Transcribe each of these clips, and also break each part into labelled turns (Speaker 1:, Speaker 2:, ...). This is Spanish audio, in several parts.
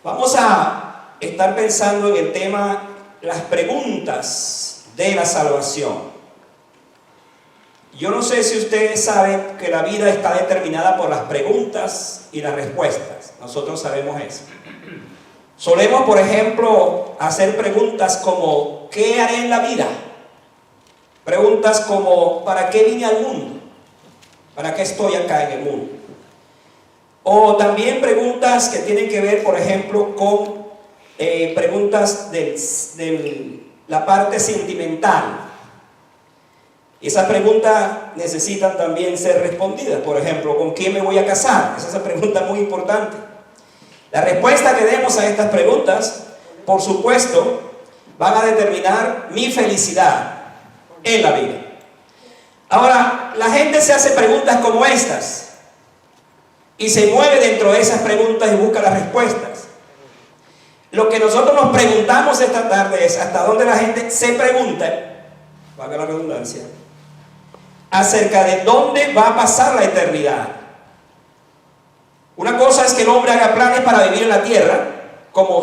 Speaker 1: Vamos a estar pensando en el tema las preguntas de la salvación. Yo no sé si ustedes saben que la vida está determinada por las preguntas y las respuestas. Nosotros sabemos eso. Solemos, por ejemplo, hacer preguntas como ¿qué haré en la vida? Preguntas como ¿para qué vine al mundo? ¿Para qué estoy acá en el mundo? O también preguntas que tienen que ver, por ejemplo, con preguntas de la parte sentimental. Esas preguntas necesitan también ser respondidas. Por ejemplo, ¿con quién me voy a casar? Esa es una pregunta muy importante. La respuesta que demos a estas preguntas, por supuesto, van a determinar mi felicidad en la vida. Ahora, la gente se hace preguntas como estas y se mueve dentro de esas preguntas y busca las respuestas. Lo que nosotros nos preguntamos esta tarde es hasta dónde la gente se pregunta, valga la redundancia, acerca de dónde va a pasar la eternidad. Una cosa es que el hombre haga planes para vivir en la tierra, como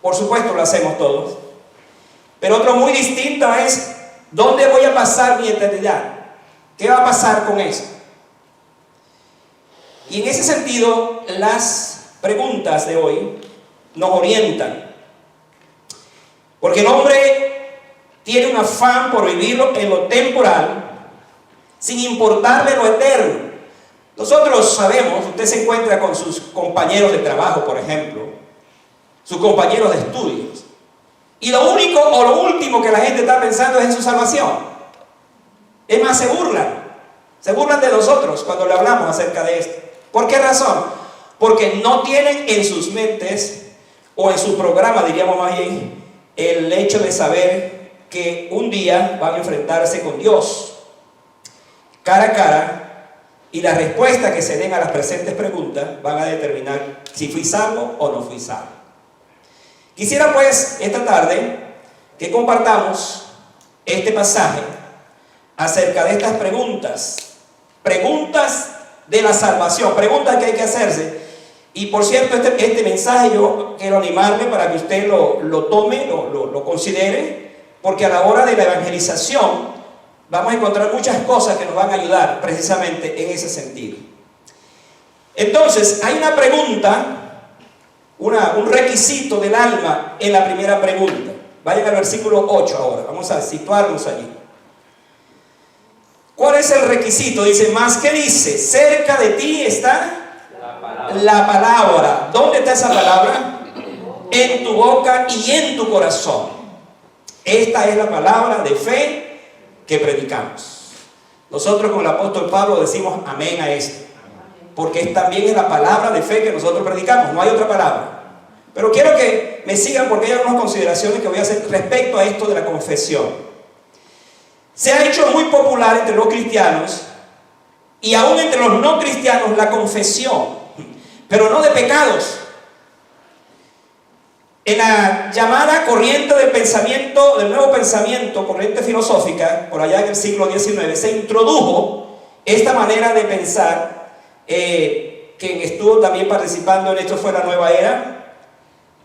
Speaker 1: por supuesto lo hacemos todos, pero otro muy distinto es dónde voy a pasar mi eternidad, qué va a pasar con eso. Y en ese sentido, las preguntas de hoy nos orientan, porque el hombre tiene un afán por vivirlo en lo temporal, sin importarle lo eterno. Nosotros sabemos, usted se encuentra con sus compañeros de trabajo, por ejemplo, sus compañeros de estudios, y lo único o lo último que la gente está pensando es en su salvación. Es más, se burlan de nosotros cuando le hablamos acerca de esto. ¿Por qué razón? Porque no tienen en sus mentes, o en su programa, diríamos más bien, el hecho de saber que un día van a enfrentarse con Dios, cara a cara, y la respuesta que se den a las presentes preguntas van a determinar si fui salvo o no fui salvo. Quisiera pues esta tarde que compartamos este pasaje acerca de estas preguntas de la salvación, preguntas que hay que hacerse. Y por cierto, este mensaje yo quiero animarle para que usted lo tome, lo considere, porque a la hora de la evangelización vamos a encontrar muchas cosas que nos van a ayudar precisamente en ese sentido. Entonces, hay una pregunta, un requisito del alma en la primera pregunta. Vayan al versículo 8 ahora, vamos a situarnos allí. ¿Cuál es el requisito? Dice, más que dice, cerca de ti está la palabra. ¿Dónde está esa palabra? En tu boca y en tu corazón. Esta es la palabra de fe que predicamos. Nosotros con el apóstol Pablo decimos amén a esto, porque también es la palabra de fe que nosotros predicamos, no hay otra palabra. Pero quiero que me sigan porque hay algunas consideraciones que voy a hacer respecto a esto de la confesión. Se ha hecho muy popular entre los cristianos y aún entre los no cristianos la confesión, pero no de pecados. En la llamada corriente del pensamiento, del nuevo pensamiento, corriente filosófica, por allá en el siglo XIX, se introdujo esta manera de pensar, quien estuvo también participando en esto fue la nueva era,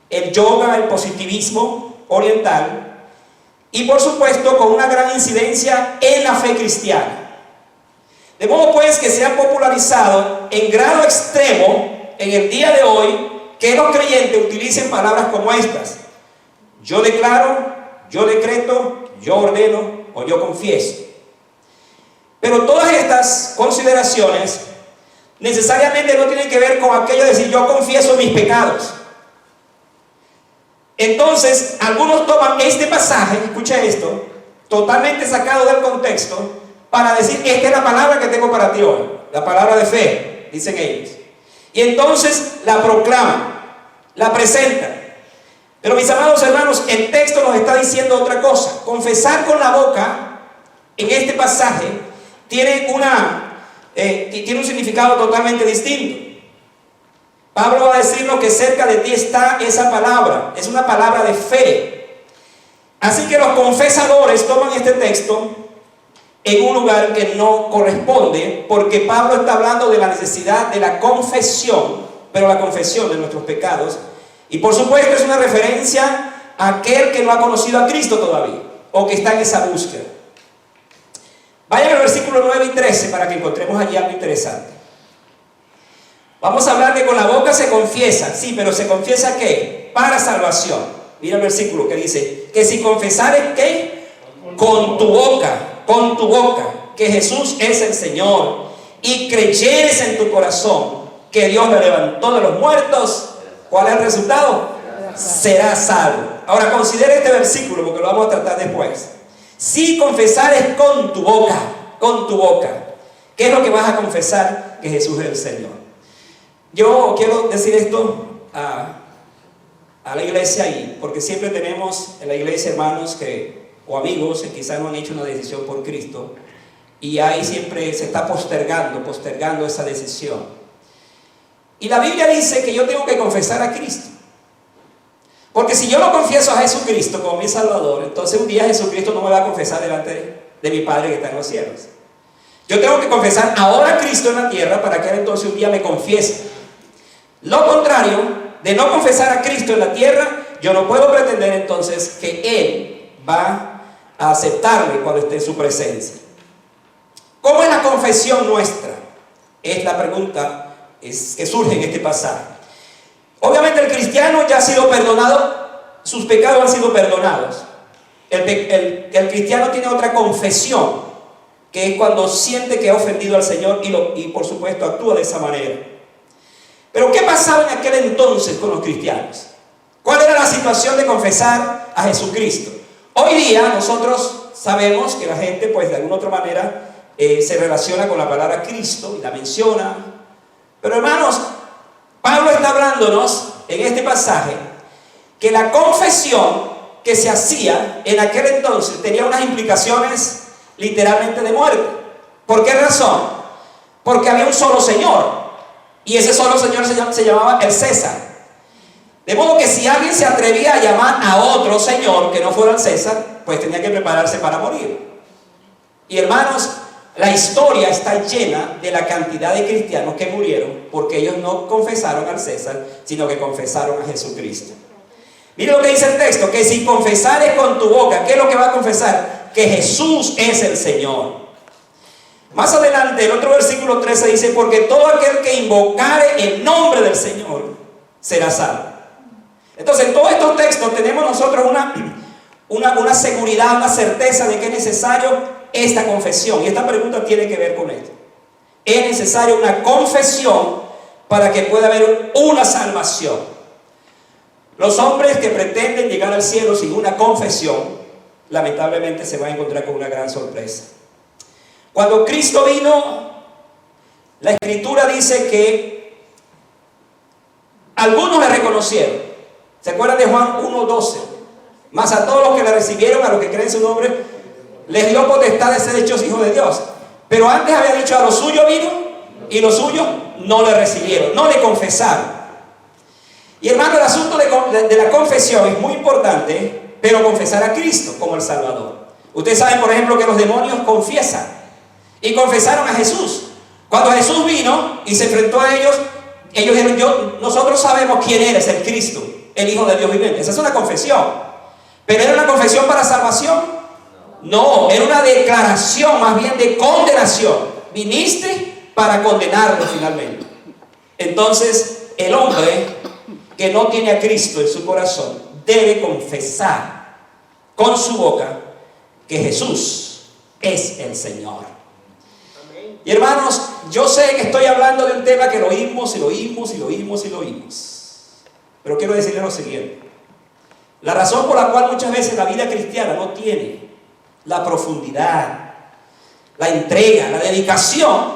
Speaker 1: el yoga, el positivismo oriental, y por supuesto con una gran incidencia en la fe cristiana. De modo pues que se ha popularizado en grado extremo en el día de hoy que los creyentes utilicen palabras como estas: yo declaro, yo decreto, yo ordeno o yo confieso. Pero todas estas consideraciones necesariamente no tienen que ver con aquello de decir yo confieso mis pecados. Entonces algunos toman este pasaje, escucha esto, totalmente sacado del contexto, para decir esta es la palabra que tengo para ti hoy, la palabra de fe, dicen ellos. Y entonces la proclaman, la presentan. Pero mis amados hermanos, el texto nos está diciendo otra cosa. Confesar con la boca, en este pasaje, tiene un significado totalmente distinto. Pablo va a decirnos que cerca de ti está esa palabra, es una palabra de fe. Así que los confesadores toman este texto en un lugar que no corresponde, porque Pablo está hablando de la necesidad de la confesión, pero la confesión de nuestros pecados, Y por supuesto es una referencia a aquel que no ha conocido a Cristo todavía, o que está en esa búsqueda. Vayan al versículo 9 y 13 para que encontremos allí algo interesante. Vamos a hablar de con la boca se confiesa, sí, pero se confiesa ¿qué? Para salvación. Mira el versículo que dice, que si confesares ¿qué? Con tu boca, que Jesús es el Señor, y creyeres en tu corazón que Dios lo levantó de los muertos, ¿cuál es el resultado? Serás salvo. Ahora considere este versículo porque lo vamos a tratar después. Si confesares con tu boca, ¿qué es lo que vas a confesar? Que Jesús es el Señor. Yo quiero decir esto a la iglesia ahí, porque siempre tenemos en la iglesia hermanos o amigos que quizás no han hecho una decisión por Cristo, y ahí siempre se está postergando esa decisión. Y la Biblia dice que yo tengo que confesar a Cristo. Porque si yo no confieso a Jesucristo como mi Salvador, entonces un día Jesucristo no me va a confesar delante de mi Padre que está en los cielos. Yo tengo que confesar ahora a Cristo en la tierra para que Él entonces un día me confiese. Lo contrario, de no confesar a Cristo en la tierra, yo no puedo pretender entonces que Él va a aceptarme cuando esté en su presencia. ¿Cómo es la confesión nuestra? Es la pregunta que surge en este pasaje. Obviamente el cristiano ya ha sido perdonado, sus pecados han sido perdonados. El cristiano tiene otra confesión, que es cuando siente que ha ofendido al Señor y por supuesto actúa de esa manera. Pero ¿qué pasaba en aquel entonces con los cristianos? ¿Cuál era la situación de confesar a Jesucristo? Hoy día nosotros sabemos que la gente pues de alguna otra manera se relaciona con la palabra Cristo y la menciona. Pero hermanos, Pablo está hablándonos en este pasaje que la confesión que se hacía en aquel entonces tenía unas implicaciones literalmente de muerte. ¿Por qué razón? Porque había un solo Señor y ese solo Señor se llamaba el César. De modo que si alguien se atrevía a llamar a otro Señor que no fuera el César, pues tenía que prepararse para morir. Y hermanos, la historia está llena de la cantidad de cristianos que murieron porque ellos no confesaron al César, sino que confesaron a Jesucristo. Mire lo que dice el texto, que si confesares con tu boca, ¿qué es lo que va a confesar? Que Jesús es el Señor. Más adelante, el otro versículo 13 dice, porque todo aquel que invocare el nombre del Señor será salvo. Entonces, en todos estos textos tenemos nosotros una seguridad, una certeza de que es necesario esta confesión. Y esta pregunta tiene que ver con esto. Es necesaria una confesión para que pueda haber una salvación. Los hombres que pretenden llegar al cielo sin una confesión, lamentablemente se van a encontrar con una gran sorpresa. Cuando Cristo vino, la Escritura dice que algunos le reconocieron. ¿Se acuerdan de Juan 1:12? Mas a todos los que le recibieron, a los que creen en su nombre, les dio potestad de ser hechos hijos de Dios. Pero antes había dicho, a los suyos vino y los suyos no le recibieron, no le confesaron. Y hermano, el asunto de la confesión es muy importante, pero confesar a Cristo como el Salvador. Ustedes saben, por ejemplo, que los demonios confiesan y confesaron a Jesús. Cuando Jesús vino y se enfrentó a ellos dijeron, nosotros sabemos quién eres, el Cristo, el Hijo de Dios viviente. Esa es una confesión. ¿Pero era una confesión para salvación? No, era una declaración más bien de condenación. Viniste para condenarlo finalmente. Entonces, el hombre que no tiene a Cristo en su corazón debe confesar con su boca que Jesús es el Señor. Y hermanos, yo sé que estoy hablando de un tema que lo oímos y lo oímos y lo oímos y lo oímos. Pero quiero decirles lo siguiente. La razón por la cual muchas veces la vida cristiana no tiene la profundidad, la entrega, la dedicación,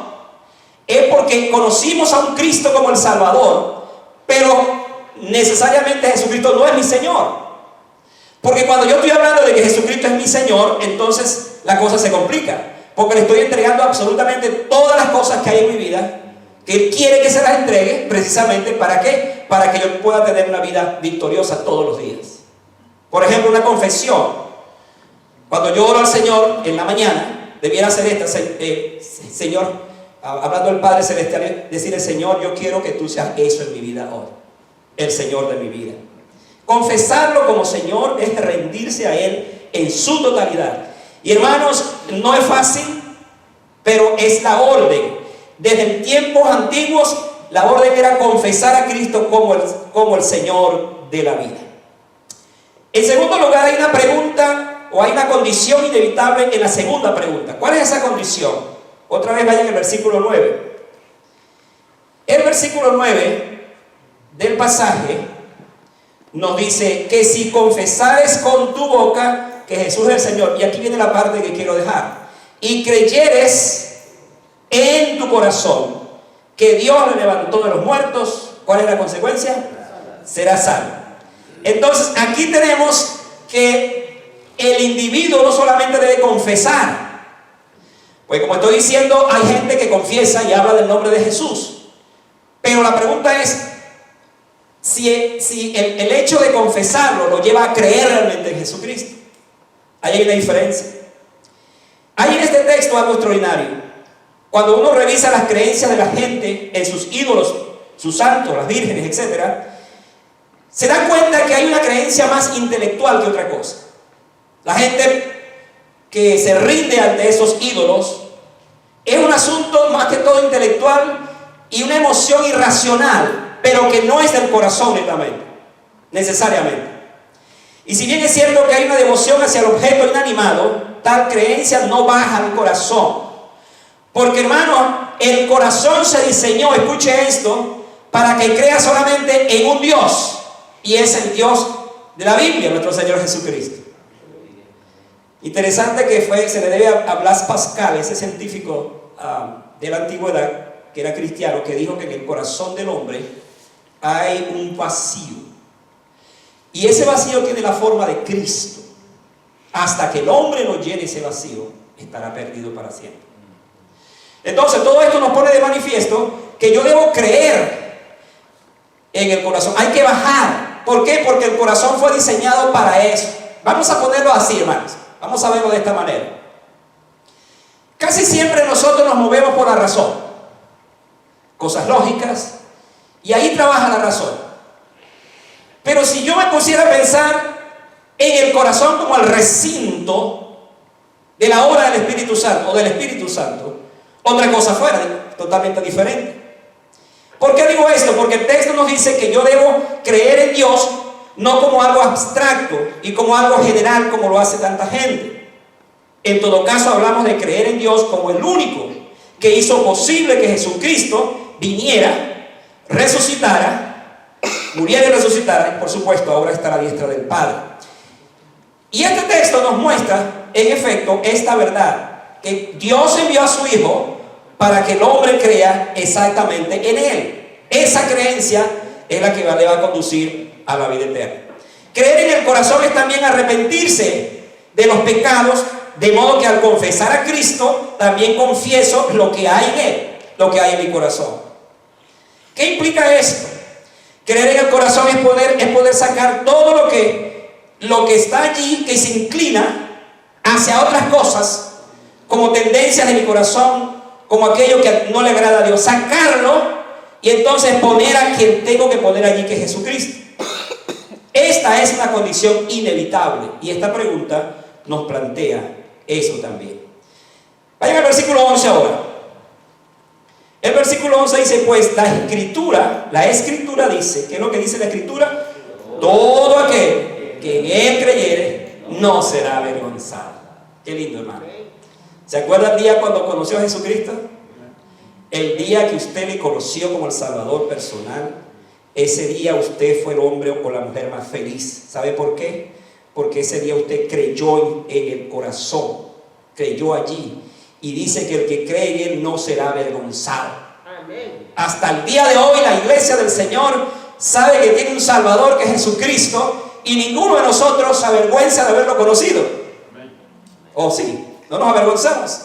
Speaker 1: es porque conocimos a un Cristo como el Salvador, pero necesariamente Jesucristo no es mi Señor. Porque cuando yo estoy hablando de que Jesucristo es mi Señor, entonces la cosa se complica, porque le estoy entregando absolutamente todas las cosas que hay en mi vida, que Él quiere que se las entregue, precisamente ¿para qué? Para que yo pueda tener una vida victoriosa todos los días. Por ejemplo, una confesión. Cuando yo oro al Señor en la mañana, debiera ser esta, Señor, hablando del Padre Celestial, decirle, Señor, yo quiero que tú seas eso en mi vida hoy. el Señor de mi vida. Confesarlo como Señor es rendirse a Él en su totalidad. Y hermanos, no es fácil, pero es la orden. Desde tiempos antiguos, la orden era confesar a Cristo como el Señor de la vida. En segundo lugar, hay una pregunta o hay una condición inevitable en la segunda pregunta. ¿Cuál es esa condición? Otra vez vayan al versículo 9. El versículo 9 del pasaje nos dice que si confesares con tu boca que Jesús es el Señor, y aquí viene la parte que quiero dejar, y creyeres en tu corazón que Dios le levantó de los muertos, ¿cuál es la consecuencia? Serás salvo. Entonces aquí tenemos que el individuo no solamente debe confesar, pues como estoy diciendo, hay gente que confiesa y habla del nombre de Jesús, pero la pregunta es si el hecho de confesarlo lo lleva a creer realmente en Jesucristo. Ahí hay una diferencia. Hay en este texto algo extraordinario. Cuando uno revisa las creencias de la gente en sus ídolos, sus santos, las vírgenes, etc., se da cuenta que hay una creencia más intelectual que otra cosa. La gente que se rinde ante esos ídolos es un asunto más que todo intelectual y una emoción irracional, pero que no es del corazón necesariamente. Y si bien es cierto que hay una devoción hacia el objeto inanimado, tal creencia no baja al corazón. Porque, hermano, el corazón se diseñó, escuche esto, para que crea solamente en un Dios. Y es el Dios de la Biblia, nuestro Señor Jesucristo. Interesante que se le debe a Blas Pascal, ese científico de la antigüedad, que era cristiano, que dijo que en el corazón del hombre hay un vacío. Y ese vacío tiene la forma de Cristo. Hasta que el hombre no llene ese vacío, estará perdido para siempre. Entonces, todo esto nos pone de manifiesto que yo debo creer en el corazón. Hay que bajar. ¿Por qué? Porque el corazón fue diseñado para eso. Vamos a ponerlo así, hermanos. Vamos a verlo de esta manera. Casi siempre nosotros nos movemos por la razón. Cosas lógicas. Y ahí trabaja la razón. Pero si yo me pusiera a pensar en el corazón como el recinto de la obra del Espíritu Santo o del Espíritu Santo, otra cosa fuera, totalmente diferente. ¿Por qué digo esto? Porque el texto nos dice que yo debo creer en Dios no como algo abstracto y como algo general como lo hace tanta gente. En todo caso hablamos de creer en Dios como el único que hizo posible que Jesucristo viniera, resucitara, muriera y resucitara, y por supuesto ahora está a la diestra del Padre. Y este texto nos muestra en efecto esta verdad, que Dios envió a su Hijo para que el hombre crea exactamente en Él. Esa creencia es la que le va a conducir a la vida eterna. Creer en el corazón es también arrepentirse de los pecados, de modo que al confesar a Cristo también confieso lo que hay en Él, lo que hay en mi corazón. ¿Qué implica esto? Creer en el corazón es poder sacar todo lo que está allí, que se inclina hacia otras cosas, como tendencias de mi corazón, como aquello que no le agrada a Dios, sacarlo y entonces poner a quien tengo que poner allí, que es Jesucristo. Esta es una condición inevitable y esta pregunta nos plantea eso también. Vayan al versículo 11 ahora. El versículo 11 dice, pues la escritura dice, ¿qué es lo que dice la escritura? Todo aquel que en Él creyere no será avergonzado. Qué lindo, hermano. ¿Se acuerda el día cuando conoció a Jesucristo? El día que usted le conoció como el Salvador personal, ese día usted fue el hombre o la mujer más feliz. ¿Sabe por qué? Porque ese día usted creyó en el corazón, creyó allí. Y dice que el que cree en Él no será avergonzado. Amén. Hasta el día de hoy la iglesia del Señor sabe que tiene un Salvador que es Jesucristo y ninguno de nosotros se avergüenza de haberlo conocido. ¿O sí? No nos avergonzamos.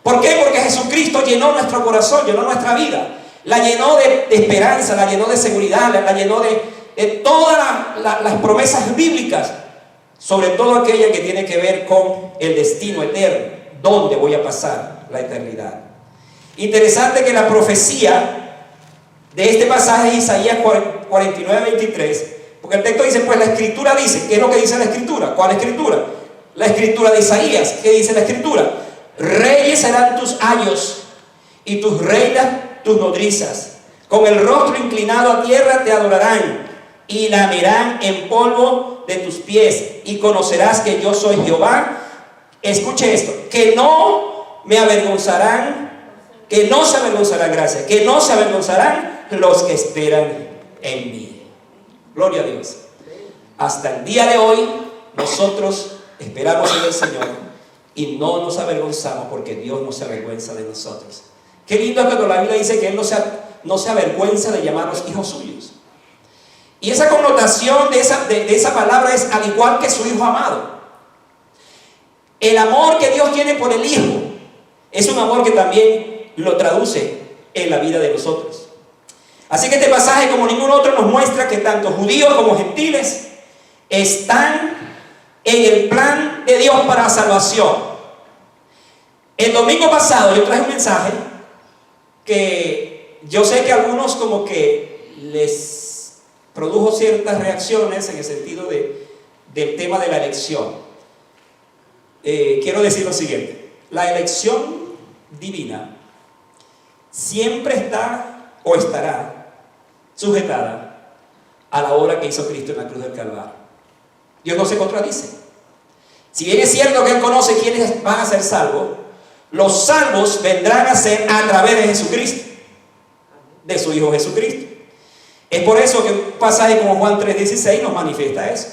Speaker 1: ¿Por qué? Porque Jesucristo llenó nuestro corazón, llenó nuestra vida. La llenó de esperanza, la llenó de seguridad, la llenó de todas las promesas bíblicas. Sobre todo aquella que tiene que ver con el destino eterno. ¿Dónde voy a pasar la eternidad? Interesante que la profecía de este pasaje de Isaías 49, 23, porque el texto dice, pues la escritura dice, ¿qué es lo que dice la escritura? ¿Cuál escritura? La escritura de Isaías. ¿Qué dice la escritura? Reyes serán tus ayos y tus reinas tus nodrizas. Con el rostro inclinado a tierra te adorarán y lamerán en polvo de tus pies y conocerás que yo soy Jehová. Escuche esto, que no me avergonzarán, que no se avergonzarán, gracias, que no se avergonzarán los que esperan en mí. Gloria a Dios. Hasta el día de hoy nosotros esperamos en el Señor y no nos avergonzamos porque Dios no se avergüenza de nosotros. Qué lindo es cuando la Biblia dice que Él no se avergüenza de llamarnos hijos suyos. Y esa connotación de esa palabra es al igual que su Hijo amado. El amor que Dios tiene por el Hijo es un amor que también lo traduce en la vida de nosotros. Así que este pasaje, como ningún otro, nos muestra que tanto judíos como gentiles están en el plan de Dios para la salvación. El domingo pasado yo traje un mensaje que yo sé que a algunos como que les produjo ciertas reacciones en el sentido del tema de la elección. Quiero decir lo siguiente: la elección divina siempre está o estará sujetada a la obra que hizo Cristo en la cruz del Calvario. Dios no se contradice. Si bien es cierto que Él conoce quiénes van a ser salvos, los salvos vendrán a ser a través de Jesucristo, de su Hijo Jesucristo. Es por eso que un pasaje como Juan 3:16 nos manifiesta eso.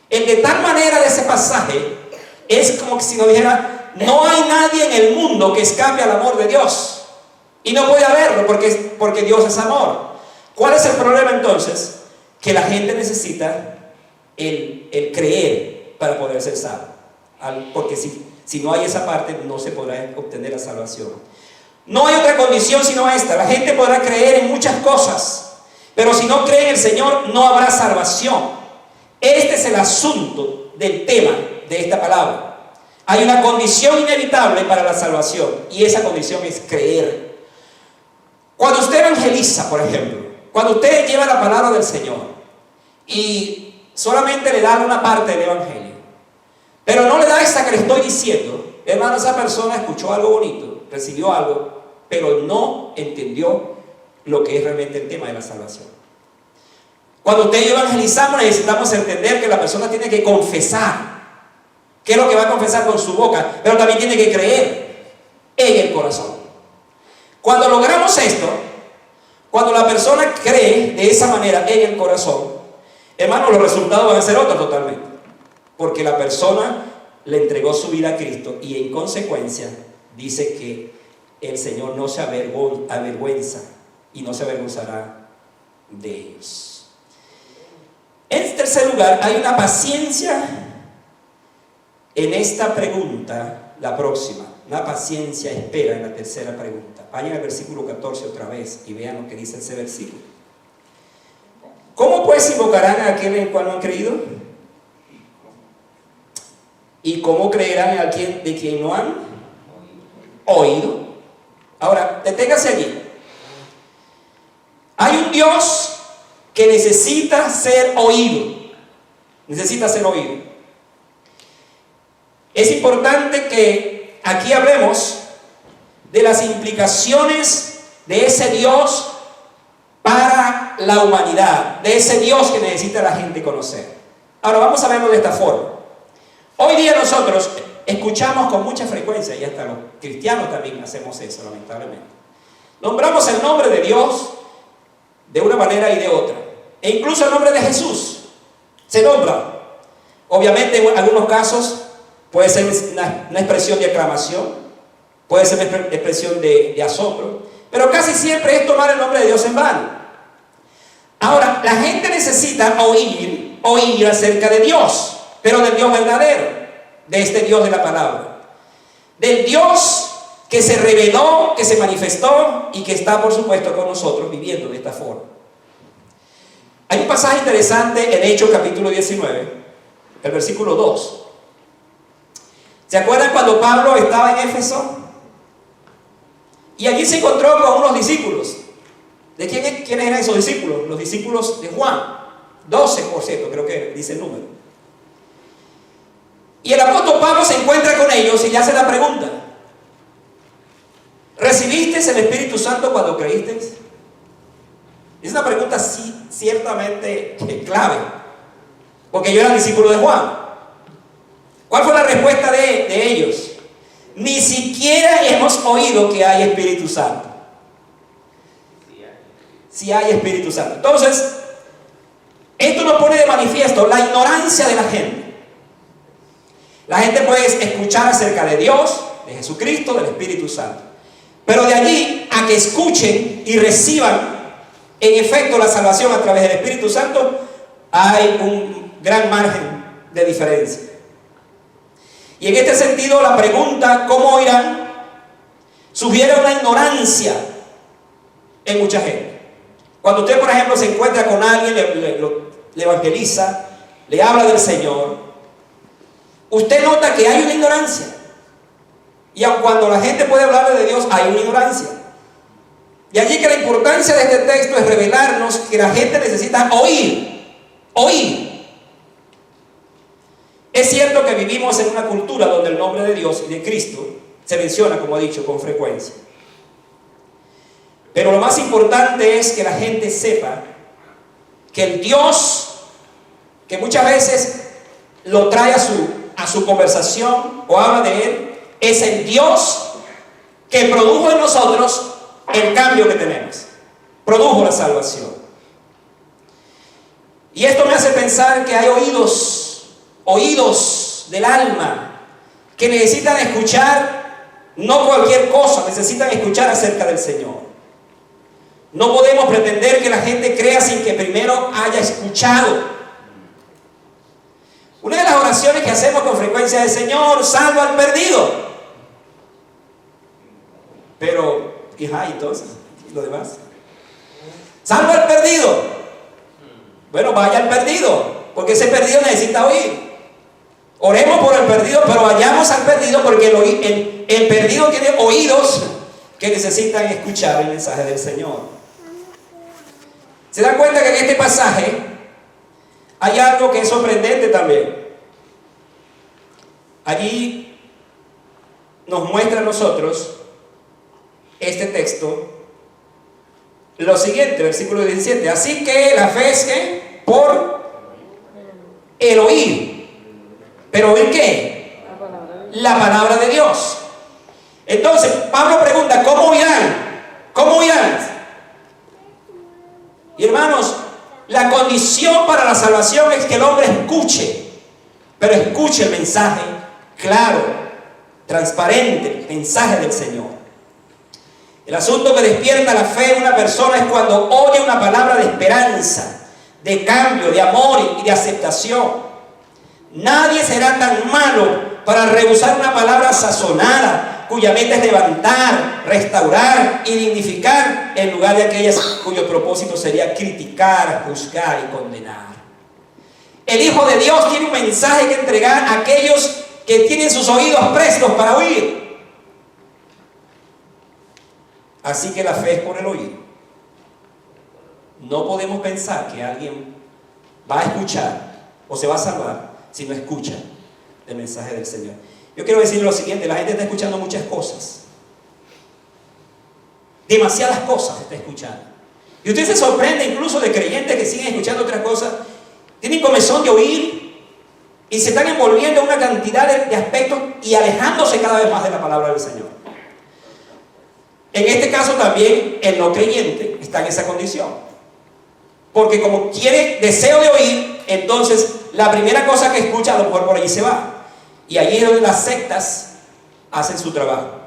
Speaker 1: El de tal manera de ese pasaje es como que si nos dijera: no hay nadie en el mundo que escape al amor de Dios, y no puede haberlo porque Dios es amor. ¿Cuál es el problema entonces? Que la gente necesita el creer para poder ser salvo, porque si no hay esa parte no se podrá obtener la salvación. No hay otra condición sino esta: la gente podrá creer en muchas cosas, pero si no cree en el Señor no habrá salvación. Este es el asunto del tema de esta palabra. Hay una condición inevitable para la salvación, y esa condición es creer. Cuando usted evangeliza, por ejemplo, cuando usted lleva la palabra del Señor y solamente le da una parte del evangelio, pero no le da esa que le estoy diciendo, hermano, esa persona escuchó algo bonito, recibió algo, pero no entendió lo que es realmente el tema de la salvación. Cuando usted y yo evangelizamos, necesitamos entender que la persona tiene que confesar. ¿Qué es lo que va a confesar con su boca? Pero también tiene que creer en el corazón. Cuando logramos esto, cuando la persona cree de esa manera en el corazón, hermano, los resultados van a ser otros totalmente. Porque la persona le entregó su vida a Cristo y en consecuencia dice que el Señor no se avergüenza y no se avergonzará de ellos. En tercer lugar, hay una paciencia en esta pregunta, la próxima. Una paciencia espera en la tercera pregunta. Vayan al versículo 14 otra vez y vean lo que dice ese versículo. ¿Cómo pues invocarán a aquel en el cual no han creído? ¿Y cómo creerán en aquel de quien no han oído? Ahora, deténgase allí. Hay un Dios que necesita ser oído. Necesita ser oído. Es importante que aquí hablemos de las implicaciones de ese Dios para la humanidad, de ese Dios que necesita la gente conocer. Ahora vamos a verlo de esta forma. Hoy día nosotros escuchamos con mucha frecuencia, y hasta los cristianos también hacemos eso, lamentablemente. Nombramos el nombre de Dios de una manera y de otra, e incluso el nombre de Jesús se nombra. Obviamente en algunos casos puede ser una expresión de aclamación, puede ser una expresión de asombro, pero casi siempre es tomar el nombre de Dios en vano. Ahora, la gente necesita oír acerca de Dios, pero del Dios verdadero, de este Dios de la palabra, del Dios que se reveló, que se manifestó y que está, por supuesto, con nosotros viviendo de esta forma. Hay un pasaje interesante en Hechos capítulo 19, el versículo 2. ¿Se acuerdan cuando Pablo estaba en Éfeso? Y allí se encontró con unos discípulos ¿De quiénes eran esos discípulos? Los discípulos de Juan. 12, por cierto, creo que dice el número. Y el apóstol Pablo se encuentra con ellos y le hace la pregunta: ¿recibiste el Espíritu Santo cuando creíste? Es una pregunta ciertamente clave, porque yo era discípulo de Juan. ¿Cuál fue la respuesta de ellos? Ni siquiera hemos oído que hay Espíritu Santo. Si hay Espíritu Santo. Entonces, esto nos pone de manifiesto la ignorancia de la gente. La gente puede escuchar acerca de Dios, de Jesucristo, del Espíritu Santo. Pero de allí a que escuchen y reciban en efecto la salvación a través del Espíritu Santo, hay un gran margen de diferencia. Y en este sentido, la pregunta ¿cómo oirán? Sugiere una ignorancia en mucha gente. Cuando usted, por ejemplo, se encuentra con alguien, le evangeliza, le habla del Señor, usted nota que hay una ignorancia. Y aun cuando la gente puede hablarle de Dios, hay una ignorancia. Y allí que la importancia de este texto es revelarnos que la gente necesita oír. Es cierto que vivimos en una cultura donde el nombre de Dios y de Cristo se menciona, como he dicho, con frecuencia. Pero lo más importante es que la gente sepa que el Dios que muchas veces lo trae a su conversación o habla de Él, es el Dios que produjo en nosotros el cambio que tenemos. Produjo la salvación. Y esto me hace pensar que hay oídos del alma que necesitan escuchar no cualquier cosa, necesitan escuchar acerca del Señor. No podemos pretender que la gente crea sin que primero haya escuchado. Una de las oraciones que hacemos con frecuencia es: Señor, salva al perdido. Pero, entonces, ¿y lo demás? Salva al perdido. Bueno, vaya al perdido, porque ese perdido necesita oír. Oremos por el perdido, pero vayamos al perdido, porque el perdido tiene oídos que necesitan escuchar el mensaje del Señor. ¿Se dan cuenta que en este pasaje hay algo que es sorprendente también? Allí nos muestra a nosotros este texto lo siguiente, versículo 17: así que la fe es que por el oír. ¿Pero oír qué? La palabra de Dios. Entonces Pablo pregunta: ¿cómo oirán? ¿Cómo oirán? Y hermanos, la condición para la salvación es que el hombre escuche, pero escuche el mensaje claro, transparente, el mensaje del Señor. El asunto que despierta la fe en una persona es cuando oye una palabra de esperanza, de cambio, de amor y de aceptación. Nadie será tan malo para rehusar una palabra sazonada, cuya meta es levantar, restaurar y dignificar, en lugar de aquellas cuyo propósito sería criticar, juzgar y condenar. El Hijo de Dios tiene un mensaje que entregar a aquellos que tienen sus oídos prestos para oír. Así que la fe es por el oír. No podemos pensar que alguien va a escuchar o se va a salvar si no escucha el mensaje del Señor. Yo quiero decir lo siguiente: la gente está escuchando muchas cosas, demasiadas cosas está escuchando, y usted se sorprende incluso de creyentes que siguen escuchando otras cosas, tienen comezón de oír y se están envolviendo en una cantidad de aspectos y alejándose cada vez más de la palabra del Señor. En este caso también el no creyente está en esa condición, porque como tiene deseo de oír, entonces la primera cosa que escucha a lo mejor por allí se va. Y allí es donde las sectas hacen su trabajo.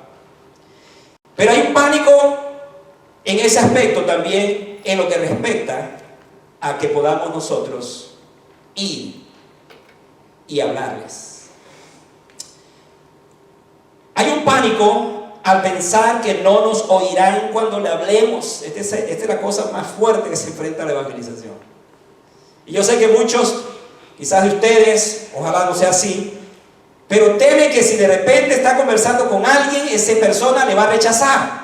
Speaker 1: Pero hay un pánico en ese aspecto también en lo que respecta a que podamos nosotros ir y hablarles. Hay un pánico al pensar que no nos oirán cuando le hablemos. Esta es la cosa más fuerte que se enfrenta a la evangelización. Y yo sé que muchos, quizás de ustedes, ojalá no sea así, pero teme que si de repente está conversando con alguien, esa persona le va a rechazar.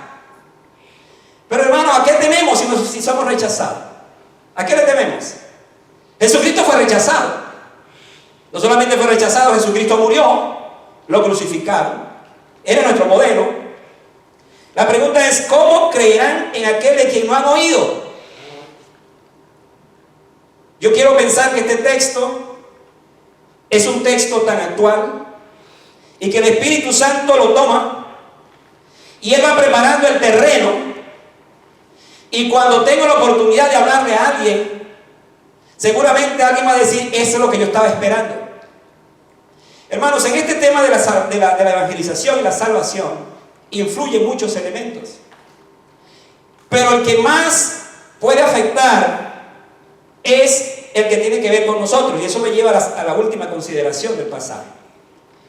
Speaker 1: Pero hermano, ¿a qué tememos si somos rechazados? ¿A qué le tememos? Jesucristo fue rechazado. No solamente fue rechazado, Jesucristo murió, lo crucificaron. Era nuestro modelo. La pregunta es, ¿cómo creerán en aquel de quien no han oído? Yo quiero pensar que este texto es un texto tan actual y que el Espíritu Santo lo toma y Él va preparando el terreno, y cuando tengo la oportunidad de hablarle a alguien, seguramente alguien va a decir, eso es lo que yo estaba esperando. Hermanos, en este tema de la evangelización y la salvación influyen muchos elementos, pero el que más puede afectar es el que tiene que ver con nosotros, y eso me lleva a la última consideración del pasaje,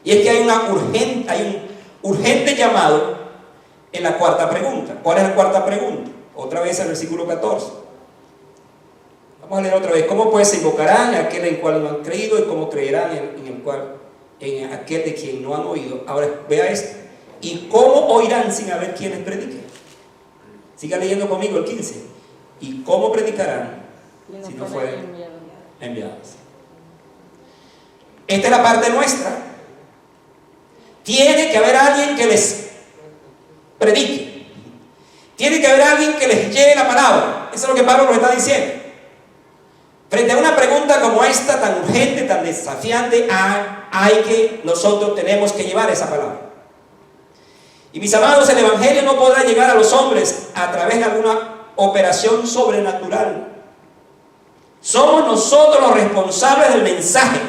Speaker 1: y es que hay un urgente llamado en la cuarta pregunta. ¿Cuál es la cuarta pregunta? Otra vez el versículo 14. Vamos a leer otra vez. ¿Cómo pues se invocarán a aquel en el cual no han creído, y cómo creerán en aquel de quien no han oído? Ahora vea esto. ¿Y cómo oirán sin haber quien les predique? Siga leyendo conmigo el 15. ¿Y cómo predicarán si no fueren enviados? Esta es la parte nuestra. Tiene que haber alguien que les predique. Tiene que haber alguien que les lleve la palabra. Eso es lo que Pablo nos está diciendo. Frente a una pregunta como esta, tan urgente, tan desafiante, nosotros tenemos que llevar esa palabra. Y mis amados, el Evangelio no podrá llegar a los hombres a través de alguna operación sobrenatural. Somos nosotros los responsables del mensaje.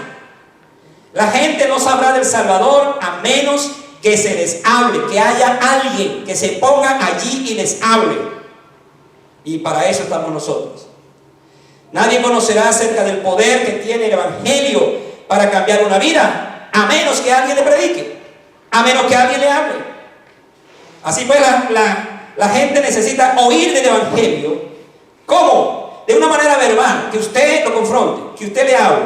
Speaker 1: La gente no sabrá del Salvador a menos que se les hable, que haya alguien que se ponga allí y les hable. Y para eso estamos nosotros. Nadie conocerá acerca del poder que tiene el Evangelio para cambiar una vida, a menos que alguien le predique, a menos que alguien le hable. Así pues, la gente necesita oír del Evangelio. ¿Cómo? De una manera verbal, que usted lo confronte, que usted le hable.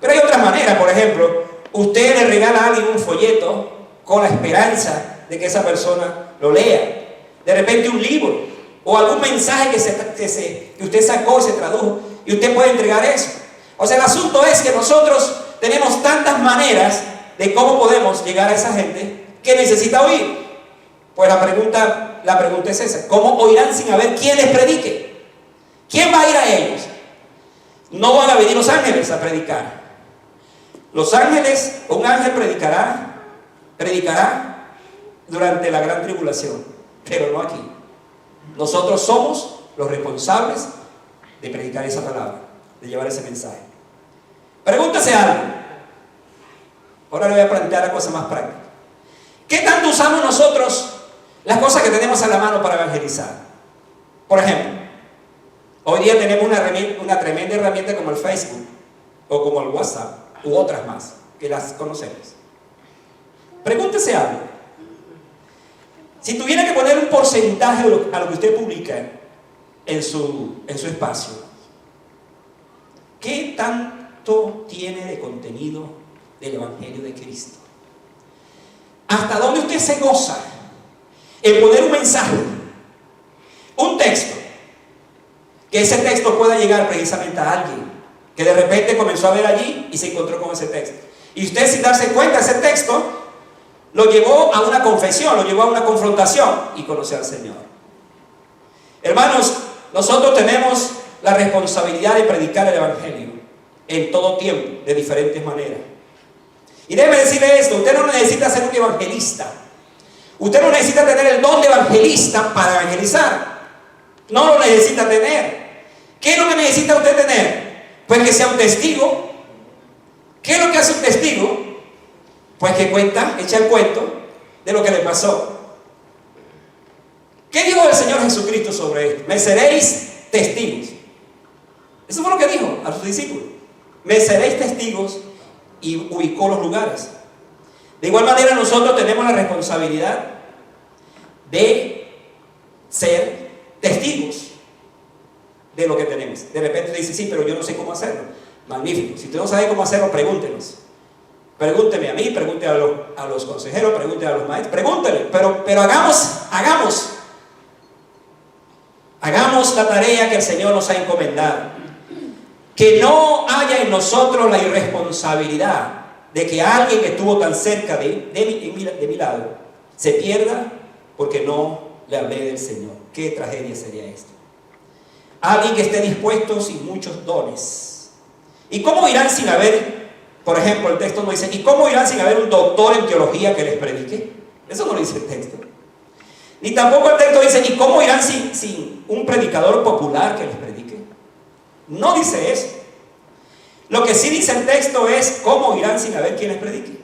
Speaker 1: Pero hay otras maneras. Por ejemplo, usted le regala a alguien un folleto con la esperanza de que esa persona lo lea. De repente un libro o algún mensaje que usted sacó y se tradujo, y usted puede entregar eso. O sea, el asunto es que nosotros tenemos tantas maneras de cómo podemos llegar a esa gente que necesita oír. Pues la pregunta es esa: ¿cómo oirán sin haber quien les predique? ¿Quién va a ir a ellos? No van a venir los ángeles a predicar. Los ángeles, un ángel predicará durante la gran tribulación, pero no aquí. Nosotros somos los responsables de predicar esa palabra, de llevar ese mensaje. Pregúntese algo. Ahora le voy a plantear la cosa más práctica. ¿Qué tanto usamos nosotros las cosas que tenemos a la mano para evangelizar? Por ejemplo, hoy día tenemos una tremenda herramienta como el Facebook o como el WhatsApp u otras más que las conocemos. Pregúntese algo. Si tuviera que poner un porcentaje a lo que usted publica en su espacio, ¿qué tanto tiene de contenido del Evangelio de Cristo? ¿Hasta dónde usted se goza en poner un mensaje, un texto, que ese texto pueda llegar precisamente a alguien que de repente comenzó a ver allí y se encontró con ese texto? Y usted, sin darse cuenta, ese texto lo llevó a una confesión, lo llevó a una confrontación y conoció al Señor. Hermanos, nosotros tenemos la responsabilidad de predicar el Evangelio en todo tiempo, de diferentes maneras. Y déjeme decirle esto: usted no necesita ser un evangelista. Usted no necesita tener el don de evangelista para evangelizar. No lo necesita tener. ¿Qué es lo que necesita usted tener? Pues que sea un testigo. ¿Qué es lo que hace un testigo? Pues que echa el cuento de lo que le pasó. ¿Qué dijo el Señor Jesucristo sobre esto? Me seréis testigos. Eso fue lo que dijo a sus discípulos. Me seréis testigos, y ubicó los lugares. De igual manera, nosotros tenemos la responsabilidad de ser testigos de lo que tenemos. De repente dice: sí, pero yo no sé cómo hacerlo. Magnífico. Si usted no sabe cómo hacerlo, pregúntenos. Pregúnteme a mí, pregunte a los consejeros, pregunte a los maestros, pregúntele, pero hagamos. cumplamos la tarea que el Señor nos ha encomendado. Que no haya en nosotros la irresponsabilidad de que alguien que estuvo tan cerca de mi lado se pierda porque no le hablé del Señor. Qué tragedia sería esto. Alguien que esté dispuesto sin muchos dones. ¿Y cómo irán sin haber, por ejemplo, el texto no dice, ¿y cómo irán sin haber un doctor en teología que les predique? Eso no lo dice el texto. Ni tampoco el texto dice, ¿y cómo irán sin un predicador popular que les predique? No dice eso. Lo que sí dice el texto es, ¿cómo irán sin haber quien les predique?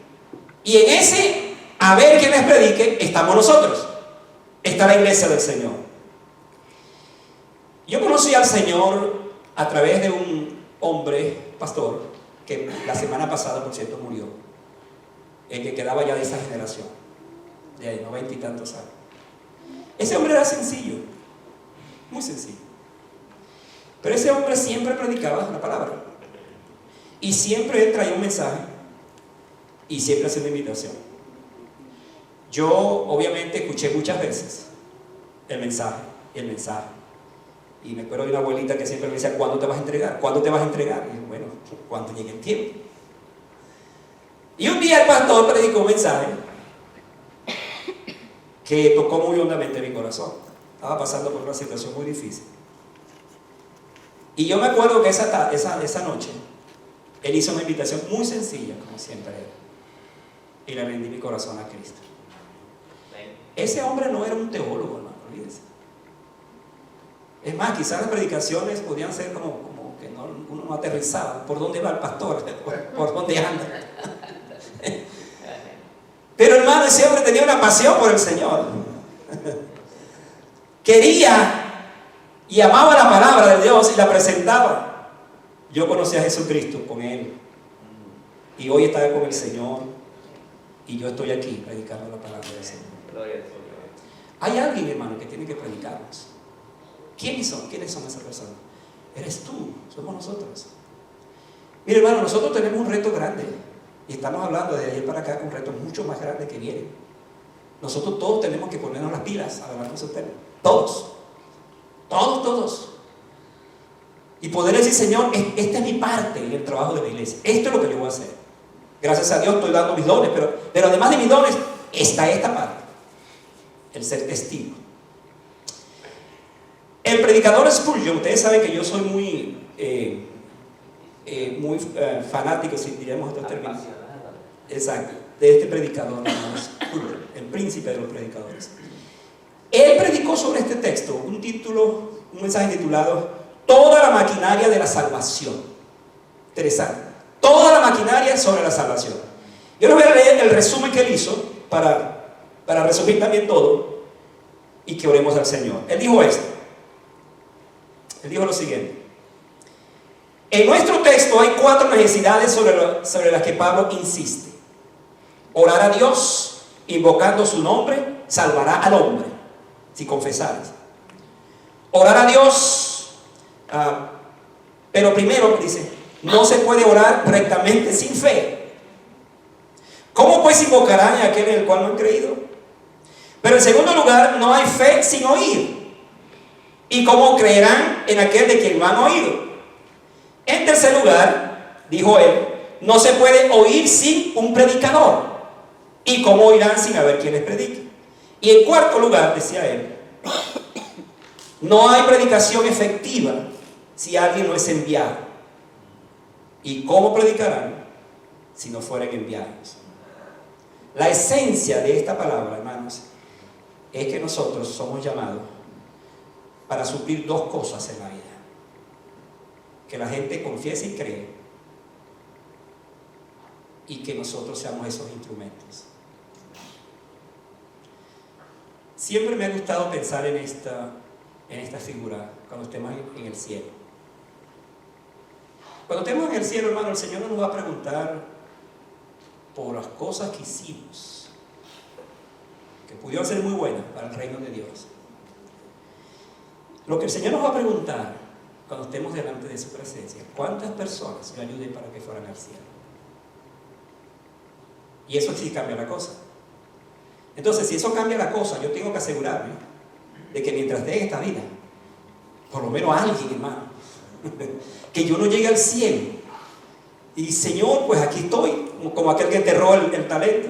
Speaker 1: Y en ese haber quien les predique estamos nosotros. Está la iglesia del Señor. Yo conocí al Señor a través de un hombre, pastor, que la semana pasada, por cierto, murió. El que quedaba ya de esa generación, de 90 y tantos años. Ese hombre era sencillo, muy sencillo. Pero ese hombre siempre predicaba la palabra. Y siempre él traía un mensaje. Y siempre hacía una invitación. Yo, obviamente, escuché muchas veces el mensaje. Y me acuerdo de una abuelita que siempre me decía, ¿cuándo te vas a entregar? ¿Cuándo te vas a entregar? Y yo, bueno, cuando llegue el tiempo. Y un día el pastor predicó un mensaje que tocó muy hondamente mi corazón. Estaba pasando por una situación muy difícil. Y yo me acuerdo que esa noche, él hizo una invitación muy sencilla, como siempre era. Y le rendí mi corazón a Cristo. Ese hombre no era un teólogo, hermano, olvídense. Es más, quizás las predicaciones podían ser como que uno no aterrizaba. ¿Por dónde va el pastor? ¿Por dónde anda? Pero hermano, ese hombre tenía una pasión por el Señor. Quería y amaba la palabra de Dios y la presentaba. Yo conocí a Jesucristo con él. Y hoy está con el Señor. Y yo estoy aquí predicando la palabra del Señor. Hay alguien, hermano, que tiene que predicarnos. ¿Quiénes son esas personas? Eres tú, somos nosotros. Mire, hermano, nosotros tenemos un reto grande. Y estamos hablando de ayer para acá con un reto mucho más grande que viene. Nosotros todos tenemos que ponernos las pilas a hablar con esos temas. Todos. Y poder decir, Señor, esta es mi parte en el trabajo de la iglesia. Esto es lo que yo voy a hacer. Gracias a Dios estoy dando mis dones, pero además de mis dones está esta parte. El ser testigo. El predicador Spurgeon, ustedes saben que yo soy muy fanático, si diríamos estos términos. Exacto, de este predicador, Spurgeon, el príncipe de los predicadores. Él predicó sobre este texto un mensaje titulado Toda la maquinaria de la salvación. Interesante. Toda la maquinaria sobre la salvación. Yo les voy a leer el resumen que él hizo para resumir también todo y que oremos al Señor. Él dijo esto. Él dijo lo siguiente. En nuestro texto hay 4 necesidades sobre las que Pablo insiste. Orar a Dios, invocando su nombre, salvará al hombre, si confesares. Orar a Dios, pero primero dice, no se puede orar rectamente sin fe. ¿Cómo pues invocarán a aquel en el cual no han creído? Pero en segundo lugar, no hay fe sin oír. ¿Y cómo creerán en aquel de quien no han oído? En tercer lugar, dijo él, no se puede oír sin un predicador. ¿Y cómo oirán sin haber quien les predique? Y en cuarto lugar, decía él, no hay predicación efectiva si alguien no es enviado. ¿Y cómo predicarán si no fueren enviados? La esencia de esta palabra, hermanos, es que nosotros somos llamados para suplir 2 cosas en la vida. Que la gente confiese y cree. Y que nosotros seamos esos instrumentos. Siempre me ha gustado pensar en esta figura cuando estemos en el cielo. Cuando estemos en el cielo, hermano, el Señor no nos va a preguntar por las cosas que hicimos, que pudieron ser muy buenas para el reino de Dios. Lo que el Señor nos va a preguntar cuando estemos delante de su presencia, ¿cuántas personas yo ayudé para que fueran al cielo? Y eso sí cambia la cosa. Entonces, si eso cambia la cosa, yo tengo que asegurarme de que mientras esté en esta vida, Por lo menos alguien, hermano. Que yo no llegue al cielo. Y Señor, pues aquí estoy, como aquel que enterró el talento.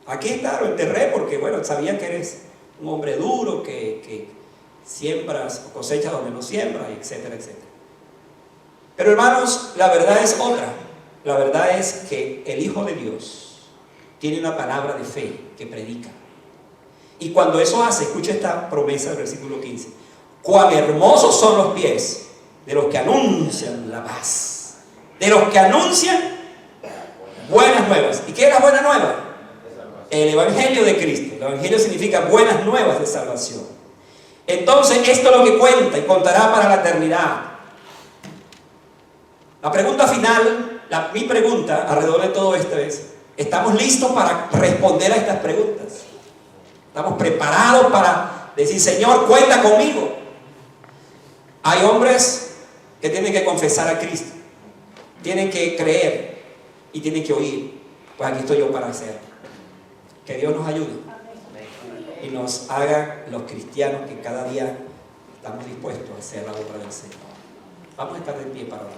Speaker 1: Aquí está, lo enterré porque, bueno, sabía que eres un hombre duro, que siembras o cosechas donde no siembras, etcétera, etcétera. Pero hermanos, la verdad es otra. La verdad es que el Hijo de Dios tiene una palabra de fe que predica. Y cuando eso hace, escucha esta promesa del versículo 15. Cuán hermosos son los pies de los que anuncian la paz, de los que anuncian buenas nuevas. ¿Y qué es la buena nueva? El Evangelio de Cristo. El Evangelio significa buenas nuevas de salvación. Entonces, esto es lo que cuenta y contará para la eternidad. La pregunta final, mi pregunta alrededor de todo esto es: ¿estamos listos para responder a estas preguntas? ¿Estamos preparados para decir, Señor, cuenta conmigo? Hay hombres que tienen que confesar a Cristo, tienen que creer y tienen que oír. Pues aquí estoy yo para hacerlo. Que Dios nos ayude y nos haga los cristianos que cada día estamos dispuestos a hacer la obra del Señor. Vamos a estar de pie para orar.